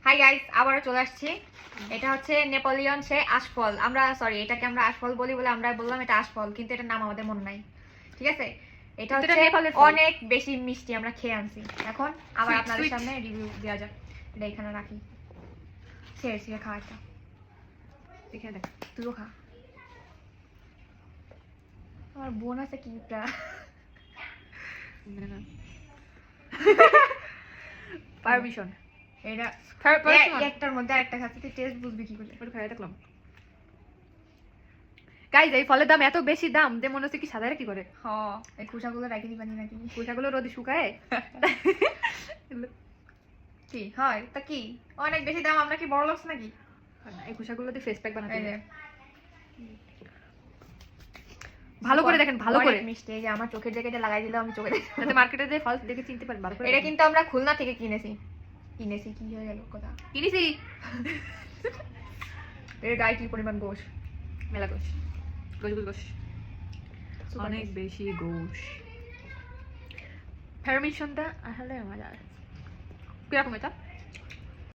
Hi guys, আবারও চলে আসছি। এটা হচ্ছে নেপোলিয়ন সে আশফল। আমরা এটাকে আমরা আশফল বলি বলে আমরা বললাম এটা আশফল, কিন্তু এটার নাম আমাদের মনে নাই। ঠিক আছে, এটা হচ্ছে অনেক বেশি মিষ্টি, আমরা খেয়ে আনছি। এখন আবার আপনাদের সামনে রিভিউ দেওয়া যাক। এটা এখানে রাখি, ছেড়ে খাওয়া একটা দেখে দেখ, তুইও খা। আমার বোন আছে কিটা পারমিশন। এটা একটার মধ্যে আরেকটা খাচ্ছি, তুই টেস্ট বুঝবি কি করে? ওটা খাই দেখলাম। গাইজ এই ফলের দাম এত বেশি দাম যে মনে হচ্ছে কি সাদা কি করে। হ্যাঁ, এই খোসাগুলো রাখি দিবানি নাকি? খোসাগুলো রোদে শুকায় কি হয় তা? কি অনেক বেশি দাম? আমরা কি বড় লোক নাকি? এই খোসাগুলো দিয়ে ফেস প্যাক বানাতে এই যে ভালো করে দেখেন, ভালো করে মিষ্টি। এই যে আমার চোখের জায়গাটা লাগাই দিলাম, আমি চোখে দেখতে যাতে মার্কেটে যে ফল দেখে চিনতে পারেন ভালো করে। এটা কিন্তু আমরা খুলনা থেকে কিনেছি কি হয়ে গেল কথা? কিনেছি এর গায়ে কি পরিমাণ গোশ, মেলা গোশ, গোশ গোশ গোশ, অনেক বেশি গোশ। পারমিশনটা আসলে মজা। কিরকম এটা?